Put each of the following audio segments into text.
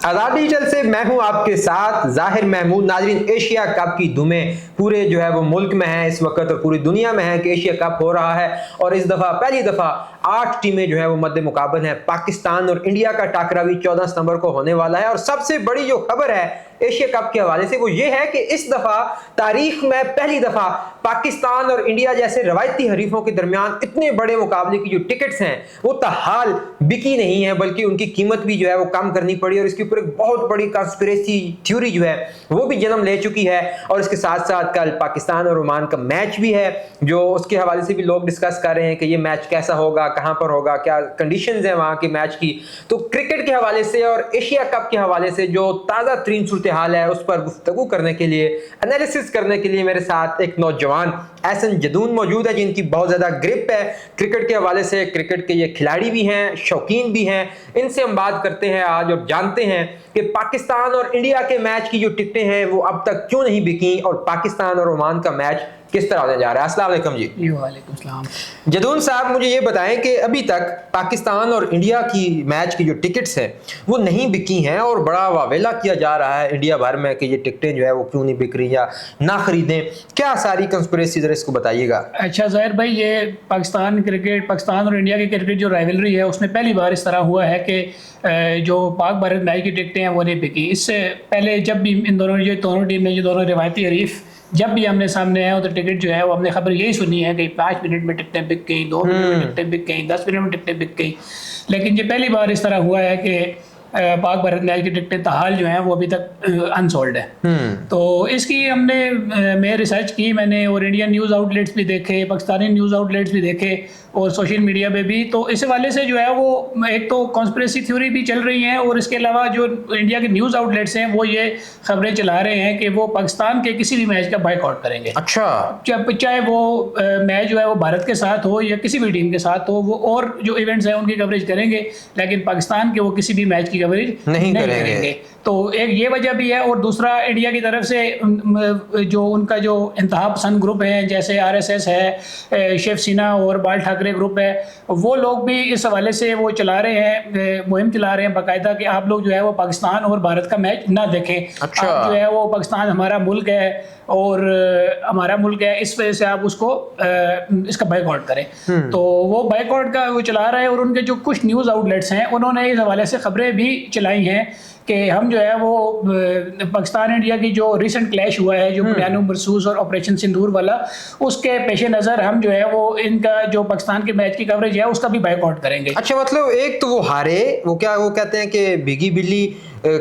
आजाद digital से मैं हूं आपके साथ जाहिर महमूद। नाजरीन, एशिया कप की धुमें पूरे जो है वो मुल्क में है इस वक्त और पूरी दुनिया में है कि एशिया कप हो रहा है और इस दफा पहली दफा 8 टीमें जो है वो मध्य मुकाबल है। पाकिस्तान और इंडिया का टाकरा भी 14 सितंबर को होने वाला है और सबसे बड़ी जो खबर है एशिया कप के हवाले से वो ये है कि इस दफा तारीख में पहली दफा पाकिस्तान और इंडिया जैसे रवायती हरीफों के दरमियान इतने बड़े मुकाबले की जो टिकट्स हैं वो ताहाल बिकी नहीं है, बल्कि उनकी कीमत भी जो है वो कम करनी पड़ी और इसके ऊपर एक बहुत बड़ी कंस्पिरेसी थ्योरी जो है वो भी जन्म ले चुकी है। और इसके साथ साथ कल पाकिस्तान और ओमान का मैच भी है जो उसके हवाले से भी लोग डिस्कस कर रहे हैं कि ये मैच कैसा होगा, कहां पर होगा, क्या कंडीशंस हैं वहां के मैच की। तो क्रिकेट के हवाले से और एशिया कप के हवाले से जो ताज़ा तरीन सूरत हाल है उस पर गुफ्तगू करने के लिए, एनालिसिस करने के लिए मेरे साथ एक नौजवान एहसन जदून मौजूद है जिनकी बहुत ज़्यादा ग्रिप है क्रिकेट के हवाले से। क्रिकेट के ये खिलाड़ी भी हैं, शौकीन भी हैं। इनसे हम बात करते हैं आज और जानते हैं कि पाकिस्तान और इंडिया के मैच की जो टिकटें हैं वो अब तक क्यों नहीं बिकी और पाकिस्तान और ओमान का मैच किस तरह होने जा रहा है। अस्सलाम वालेकुम जी। वालेकुम सलाम। जदून साहब, मुझे ये बताएं कि अभी तक पाकिस्तान और इंडिया की मैच की जो टिकट्स हैं वो नहीं बिकी हैं और बड़ा वावेला किया जा रहा है इंडिया भर में कि ये टिकटें जो है वो क्यों नहीं बिक रही या ना खरीदें। क्या सारी कंस्पिरेसी जरा इसको बताइएगा। अच्छा जाहिर भाई, ये पाकिस्तान और इंडिया की क्रिकेट जो राइवलरी है उसमें पहली बार इस तरह हुआ है कि जो पाक भारत मैच की टिकटें हैं वो नहीं बिकी। इससे पहले जब भी इन दोनों टीमें जो दोनों रिवायती हरीफ जब भी हमने सामने आया तो टिकट जो है वो हमने खबर यही सुनी है कि 5 मिनट में टिकटें बिक गई, 2 मिनट में टिकटें बिक गई, 10 मिनट में टिकटें बिक गई। लेकिन ये पहली बार इस तरह हुआ है कि पाक भारत मैच की टिकटें ताहाल जो हैं वो अभी तक अनसोल्ड है। तो इसकी मैं रिसर्च की मैंने और इंडियन न्यूज़ आउटलेट्स भी देखे, पाकिस्तानी न्यूज़ आउटलेट्स भी देखे और सोशल मीडिया पे भी। तो इस हवाले से जो है वो एक तो कॉन्स्पिरेसी थ्योरी भी चल रही हैं और इसके अलावा जो इंडिया के न्यूज़ आउटलेट्स हैं वो ये खबरें चला रहे हैं कि वो पाकिस्तान के किसी भी मैच का बायकॉट करेंगे। अच्छा। चाहे वो मैच जो है वो भारत के साथ हो या किसी भी टीम के साथ हो, वो और जो इवेंट्स हैं उनकी कवरेज करेंगे लेकिन पाकिस्तान के वो किसी भी मैच की कवरेज नहीं करेंगे। तो एक ये वजह भी है और दूसरा इंडिया की तरफ से जो उनका जो इंतहा पसंद ग्रुप है जैसे RSS है, शिवसेना और बाल ठाकरे ग्रुप है, वो लोग भी इस हवाले से वो चला रहे हैं, मुहिम चला रहे हैं बाकायदा कि आप लोग जो है वो पाकिस्तान और भारत का मैच ना देखें। अच्छा। आप जो है वो पाकिस्तान हमारा मुल्क है और हमारा मुल्क है, इस वजह से आप उसको इसका बायकॉट करें। तो वो बायकॉट का वो चला रहे हैं और उनके जो कुछ न्यूज़ आउटलेट्स हैं उन्होंने इस हवाले से खबरें भी चलाई हैं कि हम जो है वो पाकिस्तान इंडिया की जो रिसेंट क्लैश हुआ है जो बुनियाद मरसूस और ऑपरेशन सिंदूर वाला, उसके पेश नज़र हम जो है वो इनका जो पाकिस्तान के मैच की कवरेज है उसका भी बायकॉट करेंगे। अच्छा, मतलब एक तो वो हारे, वो कहते हैं कि भीगी बिल्ली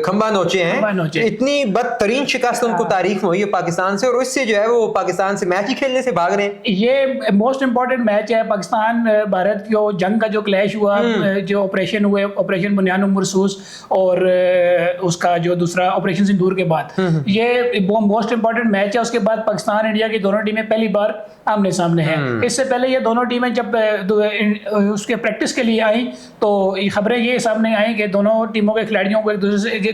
खंबा नोचे हैं। इतनी बदतरीन शिकस्त उनको तारीफ हुई है पाकिस्तान से और उससे जो है वो पाकिस्तान से मैच ही खेलने से भाग रहे हैं। ये मोस्ट इंपॉर्टेंट मैच है पाकिस्तान भारत की जंग का जो क्लैश हुआ, जो ऑपरेशन हुए, ऑपरेशन बुनियाद मरसूस और उसका जो दूसरा ऑपरेशन सिंदूर के बाद, ये मोस्ट इंपॉर्टेंट मैच है। उसके बाद पाकिस्तान इंडिया की दोनों टीमें पहली बार आमने सामने हैं। इससे पहले ये दोनों टीमें जब उसके प्रैक्टिस के लिए आई तो ये खबरें ये सामने आई कि दोनों टीमों के खिलाड़ियों को एक दूसरे से ये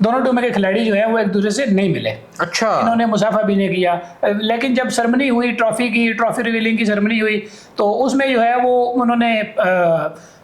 दोनों टीमों के खिलाड़ी जो है वो एक दूसरे से नहीं मिले। अच्छा। इन्होंने मुसाफा भी नहीं किया। लेकिन जब सेरेमनी हुई, ट्रॉफी रिवीलिंग की सेरेमनी हुई तो उसमें जो है वो उन्होंने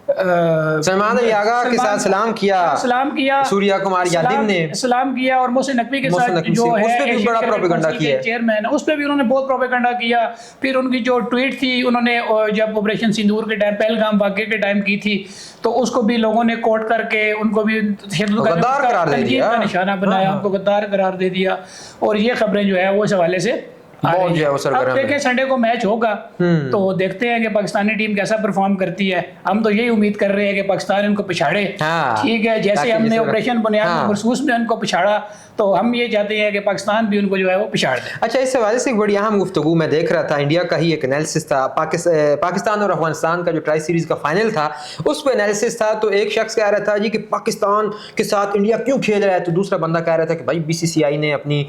सलमान अली आगा के साथ सलाम किया, सूर्या कुमार यादव ने सलाम किया और मोहसिन नकवी के साथ जो है उस पे भी बड़ा प्रोपेगेंडा किया, चेयरमैन है, उस पे भी उन्होंने बहुत प्रोपेगेंडा किया। फिर उनकी जो ट्वीट थी उन्होंने जब ऑपरेशन सिंदूर के टाइम पहलगाम वाक़े के टाइम की थी तो उसको भी लोगों ने कोट करके उनको भी गद्दार करार दे दिया, निशाना बनाया, उनको गद्दार करार दे दिया। और ये खबरें जो है वो इस हवाले से अब देखें संडे को मैच होगा तो देखते हैं कि पाकिस्तानी टीम कैसा परफॉर्म करती है। हम तो यही उम्मीद कर रहे हैं कि पाकिस्तान इनको पिछाड़े। ठीक है, जैसे हमने ऑपरेशन बुनियाद मरसूस में उनको पिछाड़ा तो हम ये चाहते हैं कि पाकिस्तान भी उनको जो है वो पिछाड़ दे। अच्छा, इस हवाले से एक बड़ी अहम गुफ्तगू मैं देख रहा था, इंडिया का ही एक एनालिसिस था, पाकिस्तान और अफगानिस्तान का जो ट्राई सीरीज का फाइनल था उस पर एनालिसिस था। तो एक शख्स कह रहा था जी कि पाकिस्तान के साथ इंडिया क्यों खेल रहा है, तो दूसरा बंदा कह रहा था कि भाई BCCI ने अपनी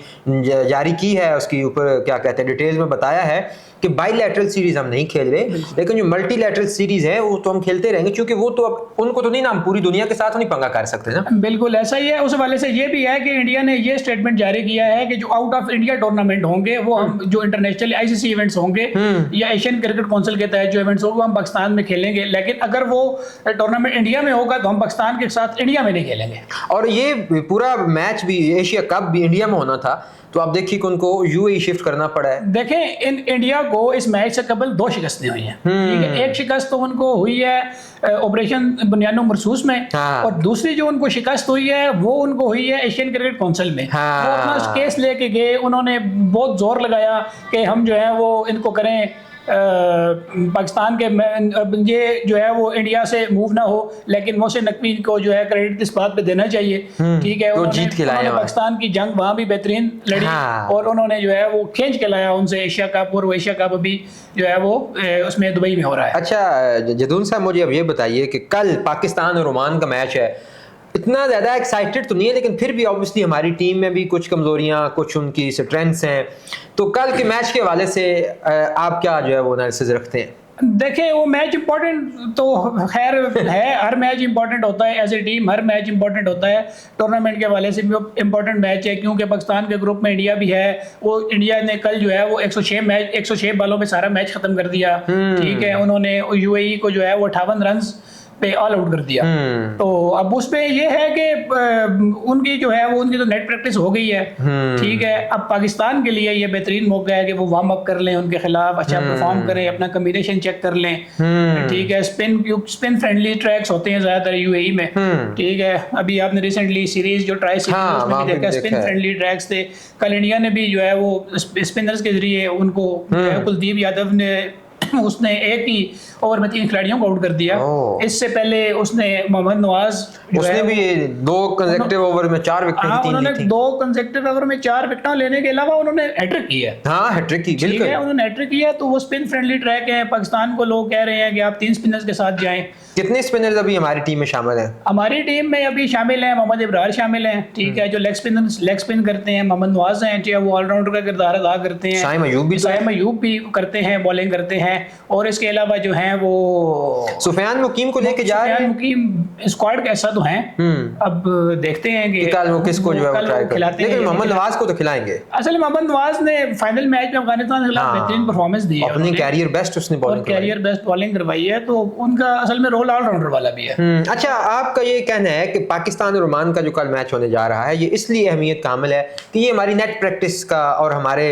जारी की है, उसके ऊपर क्या कहते हैं डिटेल्स में बताया है कि बाईलैटरल सीरीज हम नहीं खेल रहे, लेकिन जो मल्टीलैटरल सीरीज है वो तो हम खेलते रहेंगे, क्योंकि वो तो अब उनको तो नहीं ना, हम पूरी दुनिया के साथ नहीं पंगा कर सकते ना। बिल्कुल ऐसा ही है। उस वाले से ये भी है कि इंडिया ने ये स्टेटमेंट जारी किया है कि जो आउट ऑफ इंडिया टूर्नामेंट होंगे वो हम जो इंटरनेशनल आईसीसी इवेंट्स होंगे या एशियन क्रिकेट काउंसिल के तहत जो इवेंट्स होंगे वो हम पाकिस्तान में खेलेंगे, लेकिन अगर वो टूर्नामेंट इंडिया में होगा तो हम पाकिस्तान के साथ इंडिया में नहीं खेलेंगे। और ये पूरा मैच भी, एशिया कप भी इंडिया में होना था, तो आप देखिए कि उनको यूएई शिफ्ट करना पड़ा है। देखें, इंडिया को इस मैच से कबल 2 शिकस्तें हुई हैं, ठीक है। एक शिकस्त तो उनको हुई है ऑपरेशन बुनियानो मरसूस में, हाँ। और दूसरी जो उनको शिकस्त हुई है वो उनको हुई है एशियन क्रिकेट काउंसिल में। हाँ। वो अपना केस लेके गए, उन्होंने बहुत जोर लगाया कि हम जो है वो इनको करें, पाकिस्तान के ये जो है वो इंडिया से मूव ना हो, लेकिन मोहसिन नकवी को जो है क्रेडिट इस बात पे देना चाहिए, ठीक है। तो जीत के लाए उन्होंने पाकिस्तान की जंग वहाँ भी बेहतरीन लड़ी, हाँ। और उन्होंने जो है वो खींच के लाया उनसे एशिया कप, और वो एशिया कप अभी जो है वो उसमें दुबई में हो रहा है। अच्छा जदून साहब, मुझे अब ये बताइए कि कल पाकिस्तान और ओमान का मैच है, इतना ज़्यादा एक्साइटेड तो नहीं है, लेकिन फिर भी ऑब्वियसली हमारी टीम में भी कुछ कमज़ोरियाँ, कुछ उनकी स्ट्रेंथ्स हैं, तो कल के मैच के हवाले से आप क्या जो है वो एनालिसिस रखते हैं? देखिए, वो मैच इंपॉर्टेंट तो खैर है, हर मैच इंपॉर्टेंट होता है, एज ए टीम हर मैच इंपॉर्टेंट होता है। टूर्नामेंट के हवाले से भी इंपॉर्टेंट मैच है, क्योंकि पाकिस्तान के ग्रुप में इंडिया भी है। वो इंडिया ने कल जो है वो 106 बॉलों में सारा मैच खत्म कर दिया, ठीक है। उन्होंने यूएई को जो है वो 58 रन पे ऑल आउट कर दिया। तो अब उसमें ये है कि उनकी जो है वो उनकी तो नेट प्रैक्टिस हो गई है, ठीक है। अब पाकिस्तान के लिए ये बेहतरीन मौका है कि वो वार्म अप कर लें, उनके खिलाफ अच्छा परफॉर्म करें, अपना कम्बिनेशन चेक कर लें, ठीक है। स्पिन फ्रेंडली ट्रैक्स होते हैं ज़्यादातर यूएई में, ठीक है। अभी आपने रिसेंटली सीरीज जो ट्राई सीरीज उसमें भी देखा, स्पिन फ्रेंडली ट्रैक्स थे। कल इंडिया ने भी जो है वो स्पिनर्स के जरिए उनको कुलदीप यादव ने उसने एक ही ओवर में 3 खिलाड़ियों को आउट कर दिया। इससे पहले उसने मोहम्मद नवाज उसने भी 2 कंसेक्यूटिव ओवर में 4 विकेट ली थी। उन्होंने 2 कंसेक्यूटिव ओवर में 4 विकेट लेने के अलावा उन्होंने हैट्रिक किया। हाँ, हैट्रिक की, ठीक है, उन्होंने हैट्रिक किया। तो वो स्पिन फ्रेंडली ट्रैक है। पाकिस्तान को लोग कह रहे हैं कि आप 3 स्पिनर्स के साथ जाएं। कितने स्पिनर्स अभी हमारी टीम में शामिल हैं? हमारी टीम में अभी शामिल हैं मोहम्मद इब्रार शामिल हैं, ठीक है, जो लेग स्पिन करते हैं। मोहम्मद नवाज हैं, जो वो ऑलराउंडर का किरदार अदा करते हैं। साइम अयूब भी करते हैं, बॉलिंग करते हैं। और इसके अलावा जो हैं वो सुफियान मुकीम को लेके जा रहे हैं। मुकीम स्क्वाड का ऐसा तो हैं। अब देखते हैं कि कल वो किसको जो है ट्राई खिलाते हैं, लेकिन मोहम्मद नवाज को तो खिलाएंगे। असल मोहम्मद नवाज ने फाइनल मैच में अफगानिस्तान के खिलाफ बेहतरीन परफॉर्मेंस दी है, अपनी कैरियर बेस्ट उसने बॉलिंग करवाई है। तो उनका असल में रोल ऑलराउंडर वाला भी है। अच्छा, आपका ये कहना है कि पाकिस्तान और ओमान का जो कल मैच होने जा रहा है, ये इसलिए अहमियत का हामिल है कि ये हमारी नेट प्रैक्टिस का और हमारे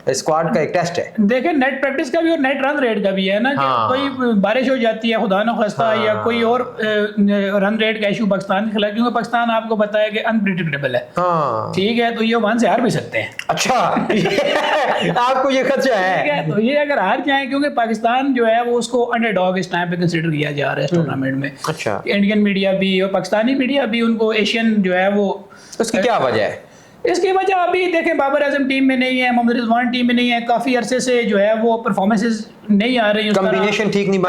स्क्वाड का एक टेस्ट है। देखिए, नेट प्रैक्टिस का भी और नेट रन रेट का भी है ना। हाँ। कोई बारिश हो जाती है खुदा न खास्ता, हाँ। या कोई और रन रेट का इशू पाकिस्तान के खिलाफ, क्योंकि पाकिस्तान आपको पता है कि अनप्रिडिक्टेबल है, हाँ। ठीक है। तो ये ओमान से हार भी सकते हैं। अच्छा आपको ये खदशा है? तो ये अगर हार जाए, क्योंकि पाकिस्तान जो है वो उसको अंडरडॉग इस टाइम पे कंसीडर किया जा रहा है टूर्नामेंट में। अच्छा, इंडियन मीडिया भी और पाकिस्तानी मीडिया भी उनको एशियन जो है वो, उसकी क्या वजह है? इसकी वजह अभी देखें, बाबर आजम टीम में नहीं है, मोहम्मद रिजवान टीम में नहीं है, काफ़ी अरसे से जो है वो परफॉर्मेंसेस नहीं आ रही, कॉम्बिनेशन ठीक नहीं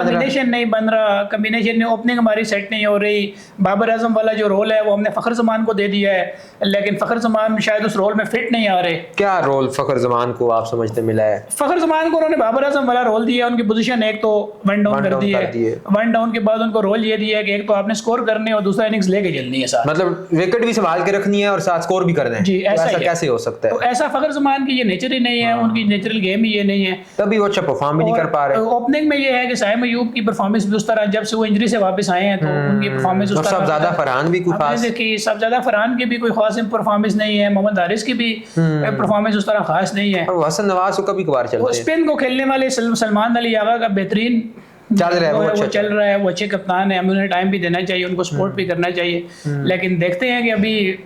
बन रहा, कॉम्बिनेशन में ओपनिंग हमारी सेट नहीं हो रही। बाबर आजम वाला जो रोल है वो हमने फ़खर जमान को दे दिया है, लेकिन फ़खर जमान शायद उस रोल में फिट नहीं आ रहे। क्या रोल फ़खर जमान को आप समझते मिला है? फ़खर जमान को उन्होंने बाबर आजम वाला रोल दिया, उनकी पोजीशन एक तो वन डाउन कर दी है। वन डाउन के बाद उनको रोल ये दिया है कि एक तो आपने स्कोर करने और दूसरा इनिंग्स लेके चलनी है साथ, मतलब विकेट भी संभाल के रखनी है और साथ स्कोर भी करना है। जी, ऐसा कैसे हो सकता है? तो ऐसा फ़खर जमान की ये नेचर ही नहीं है, उनकी नेचुरल गेम ही ये नहीं है, तभी वो अच्छा परफॉर्म भी नहीं कर पा रहे। ओपनिंग में ये है कि साइम अयूब की परफॉर्मेंस भी उस तरह, जब से वो इंजरी से वापस आए हैं तो उनकी परफॉर्मेंस उस तरह। सबज़्यादा फरहान भी कोई खास देखिए, सबज़्यादा फरहान की भी कोई खास परफॉर्मेंस नहीं है, मोहम्मद हारिस की भी परफॉर्मेंस उस तरह खास नहीं है, और हसन नवाज को कभी कभार चलते हैं। स्पिन को खेलने वाले सलमान अली आगा का बेहतरीन चल रहा है, वो चल रहा है, वो अच्छे कप्तान है, हमें उन्हें टाइम भी देना चाहिए, उनको सपोर्ट भी करना चाहिए। लेकिन देखते हैं कि अभी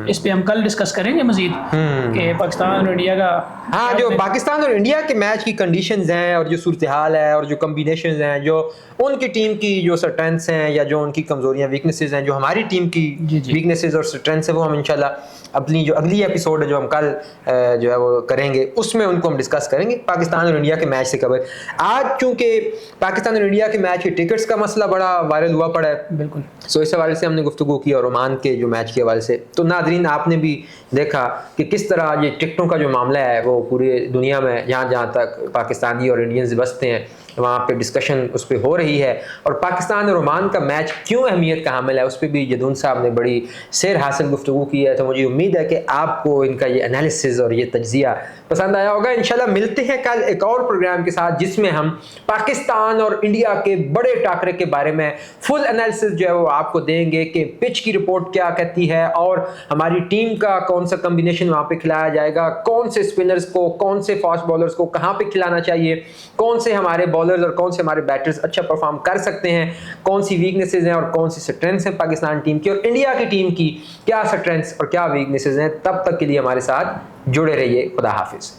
इस पे हम कल डिस्कस करेंगे मजीद कि पाकिस्तान और इंडिया का। हाँ, जो पाकिस्तान और इंडिया के मैच की कंडीशंस हैं और जो सूरत हाल है और जो कम्बिनेशंस हैं, जो उनकी टीम की जो स्ट्रेंथ्स हैं या जो उनकी कमजोरियां वीकनेसेस हैं, जो हमारी टीम की वीकनेसेस और स्ट्रेंथ्स है, वो हम इंशाल्लाह अपनी जो अगली एपिसोड है जो हम कल जो है वो करेंगे, उसमें उनको हम डिस्कस करेंगे पाकिस्तान और इंडिया के मैच से कवर। आज चूंकि पाकिस्तान और इंडिया के मैच के टिकट्स का मसला बड़ा वायरल हुआ पड़ा है, बिल्कुल, सो इस हवाले से हमने गुफ्तगू की और ओमान के जो मैच के हवाले से। तो नादरीन, आपने भी देखा कि किस तरह ये टिकटों का जो मामला है वो पूरी दुनिया में जहाँ तक पाकिस्तानी और इंडियंस बसते हैं वहाँ पे डिस्कशन उस पर हो रही है। और पाकिस्तान और ओमान का मैच क्यों अहमियत का हामिल है उस पर भी जदून साहब ने बड़ी सेर हासिल गुफ्तगू की है। तो मुझे उम्मीद है कि आपको इनका ये एनालिसिस और ये तज्जिया पसंद आया होगा। इंशाल्लाह मिलते हैं कल एक और प्रोग्राम के साथ जिसमें हम पाकिस्तान और इंडिया के बड़े टाकरे के बारे में फुल एनालिसिस जो है वो आपको देंगे कि पिच की रिपोर्ट क्या कहती है और हमारी टीम का कौन सा कॉम्बिनेशन वहाँ पे खिलाया जाएगा, कौन से स्पिनर्स को, कौन से फास्ट बॉलर्स को कहाँ पे खिलाना चाहिए, कौन से हमारे बॉलर्स और कौन से हमारे बैटर्स अच्छा परफॉर्म कर सकते हैं, कौन सी वीकनेसेस हैं और कौन सी स्ट्रेंथ्स हैं पाकिस्तान टीम की, और इंडिया की टीम की क्या स्ट्रेंथ्स और क्या वीकनेसेस हैं। तब तक के लिए हमारे साथ जुड़े रहिए। खुदा हाफिज।